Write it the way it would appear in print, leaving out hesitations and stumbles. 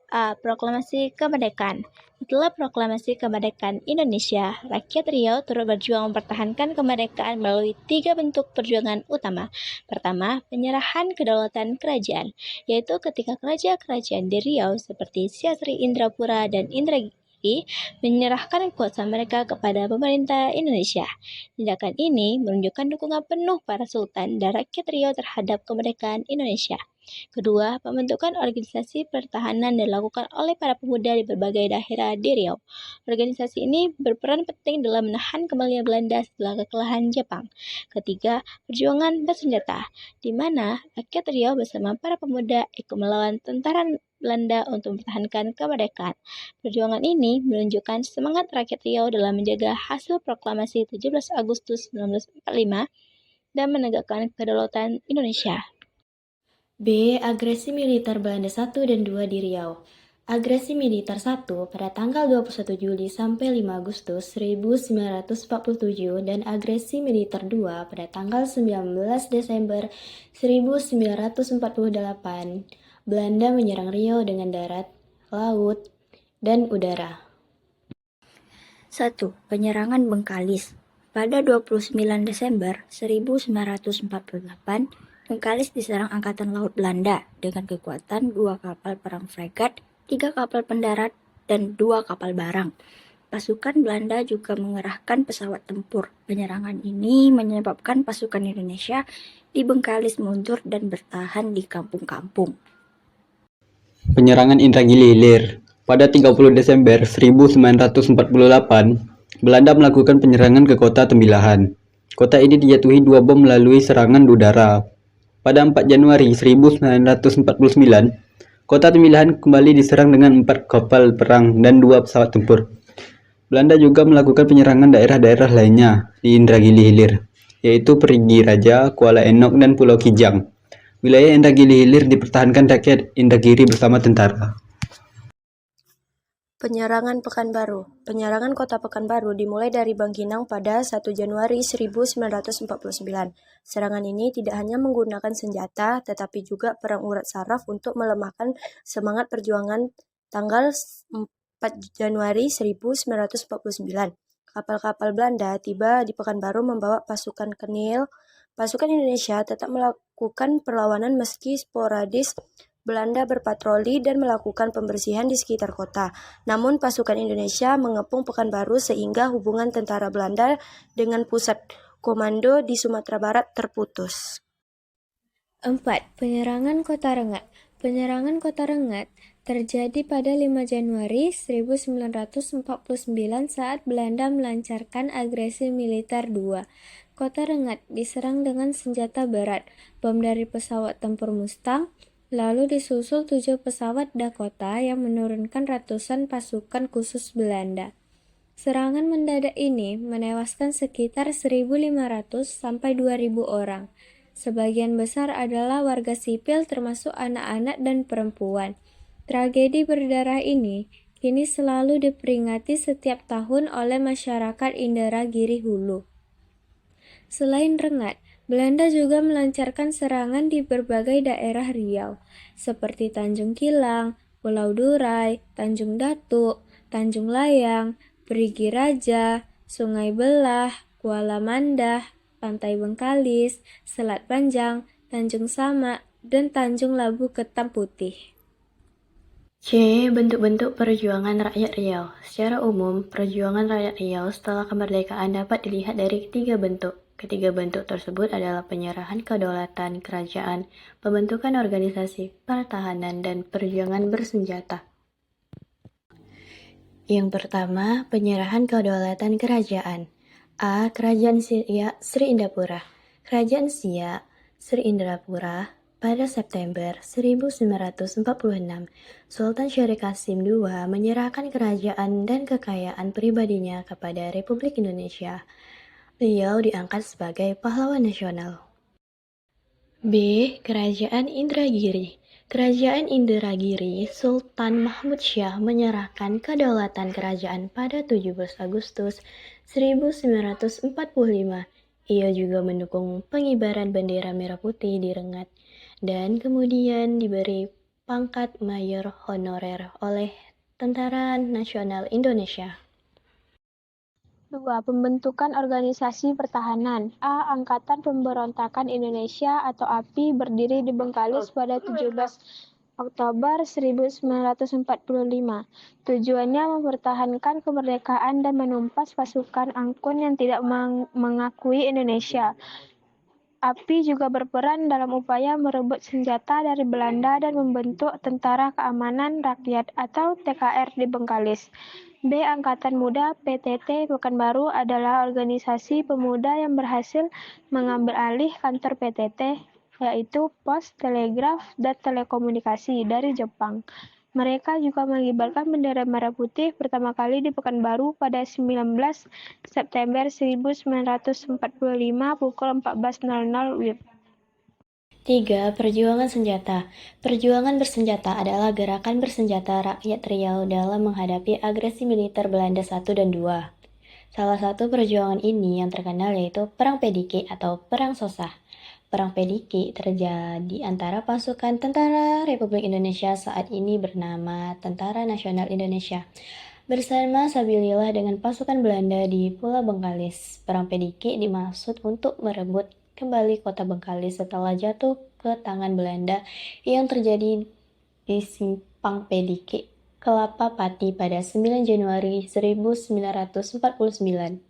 A. Proklamasi Kemerdekaan. Setelah proklamasi kemerdekaan Indonesia, rakyat Riau turut berjuang mempertahankan kemerdekaan melalui 3 bentuk perjuangan utama. Pertama, penyerahan kedaulatan kerajaan, yaitu ketika kerajaan-kerajaan di Riau seperti Siasri Indrapura dan Indragiri menyerahkan kuasa mereka kepada pemerintah Indonesia. Tindakan ini menunjukkan dukungan penuh para sultan dan rakyat Riau terhadap kemerdekaan Indonesia. Kedua, pembentukan organisasi pertahanan dilakukan oleh para pemuda di berbagai daerah di Riau. Organisasi ini berperan penting dalam menahan kembali Belanda setelah kekalahan Jepang. Ketiga, perjuangan bersenjata, di mana rakyat Riau bersama para pemuda ikut melawan tentara Belanda untuk mempertahankan kemerdekaan. Perjuangan ini menunjukkan semangat rakyat Riau dalam menjaga hasil proklamasi 17 Agustus 1945 dan menegakkan kedaulatan Indonesia. B. Agresi militer Belanda 1 dan 2 di Riau. Agresi militer 1 pada tanggal 21 Juli sampai 5 Agustus 1947 dan agresi militer 2 pada tanggal 19 Desember 1948. Belanda menyerang Riau dengan darat, laut, dan udara. 1. Penyerangan Bengkalis. Pada 29 Desember 1948, Bengkalis diserang Angkatan Laut Belanda dengan kekuatan 2 kapal perang fregat, 3 kapal pendarat, dan 2 kapal barang. Pasukan Belanda juga mengerahkan pesawat tempur. Penyerangan ini menyebabkan pasukan Indonesia di Bengkalis mundur dan bertahan di kampung-kampung. Penyerangan Indragiri Hilir. Pada 30 Desember 1948, Belanda melakukan penyerangan ke kota Tembilahan. Kota ini dijatuhi 2 bom melalui serangan udara. Pada 4 Januari 1949, kota Tembilahan kembali diserang dengan 4 kapal perang dan 2 pesawat tempur. Belanda juga melakukan penyerangan daerah-daerah lainnya di Indragiri Hilir, yaitu Perigi Raja, Kuala Enok, dan Pulau Kijang. Wilayah Indragiri Hilir dipertahankan rakyat Indragiri bersama tentara. Penyerangan Pekanbaru. Penyerangan kota Pekanbaru dimulai dari Bangkinang pada 1 Januari 1949. Serangan ini tidak hanya menggunakan senjata, tetapi juga perang urat saraf untuk melemahkan semangat perjuangan. Tanggal 4 Januari 1949, kapal-kapal Belanda tiba di Pekanbaru membawa pasukan Kenil. Pasukan Indonesia tetap melakukan perlawanan meski sporadis. Belanda berpatroli dan melakukan pembersihan di sekitar kota. Namun pasukan Indonesia mengepung Pekanbaru sehingga hubungan tentara Belanda dengan pusat komando di Sumatera Barat terputus. 4. Penyerangan Kota Rengat. Penyerangan Kota Rengat terjadi pada 5 Januari 1949 saat Belanda melancarkan agresi militer 2. Kota Rengat diserang dengan senjata berat, bom dari pesawat tempur Mustang, lalu disusul 7 pesawat Dakota yang menurunkan ratusan pasukan khusus Belanda. Serangan mendadak ini menewaskan sekitar 1.500 sampai 2.000 orang. Sebagian besar adalah warga sipil termasuk anak-anak dan perempuan. Tragedi berdarah ini kini selalu diperingati setiap tahun oleh masyarakat Indragiri Hulu. Selain Rengat, Belanda juga melancarkan serangan di berbagai daerah Riau, seperti Tanjung Kilang, Pulau Durai, Tanjung Datuk, Tanjung Layang, Perigi Raja, Sungai Belah, Kuala Mandah, Pantai Bengkalis, Selat Panjang, Tanjung Samak, dan Tanjung Labu Ketam Putih. C. Bentuk-bentuk perjuangan rakyat Riau. Secara umum, perjuangan rakyat Riau setelah kemerdekaan dapat dilihat dari 3 bentuk. Ketiga bentuk tersebut adalah penyerahan kedaulatan kerajaan, pembentukan organisasi pertahanan, dan perjuangan bersenjata. Yang pertama, penyerahan kedaulatan kerajaan. A. Kerajaan Siak Sri Indrapura. Kerajaan Siak Sri Indrapura pada September 1946, Sultan Syarif Qasim II menyerahkan kerajaan dan kekayaan pribadinya kepada Republik Indonesia. Beliau diangkat sebagai pahlawan nasional. B. Kerajaan Indragiri. Kerajaan Indragiri, Sultan Mahmud Syah menyerahkan kedaulatan kerajaan pada 17 Agustus 1945. Ia juga mendukung pengibaran bendera merah putih di Rengat dan kemudian diberi pangkat mayor honorer oleh Tentara Nasional Indonesia. 2. Pembentukan Organisasi Pertahanan. A. Angkatan Pemberontakan Indonesia atau API berdiri di Bengkalis pada 17 Oktober 1945. Tujuannya mempertahankan kemerdekaan dan menumpas pasukan angkun yang tidak mengakui Indonesia. API juga berperan dalam upaya merebut senjata dari Belanda dan membentuk Tentara Keamanan Rakyat atau TKR di Bengkalis. B. Angkatan Muda PTT Pekanbaru adalah organisasi pemuda yang berhasil mengambil alih kantor PTT, yaitu Pos, Telegraf, dan Telekomunikasi dari Jepang. Mereka juga mengibarkan bendera merah putih pertama kali di Pekanbaru pada 19 September 1945 pukul 14.00 WIB. 3. Perjuangan senjata. Perjuangan bersenjata adalah gerakan bersenjata rakyat Riau dalam menghadapi agresi militer Belanda 1 dan 2. Salah satu perjuangan ini yang terkenal yaitu Perang Pediki atau Perang Sosah. Perang Pediki terjadi antara pasukan Tentara Republik Indonesia saat ini bernama Tentara Nasional Indonesia bersama Sabilillah dengan pasukan Belanda di Pulau Bengkalis. Perang Pediki dimaksud untuk merebut kembali kota Bengkalis setelah jatuh ke tangan Belanda yang terjadi di Simpang Pediki, Kelapa Pati pada 9 Januari 1949.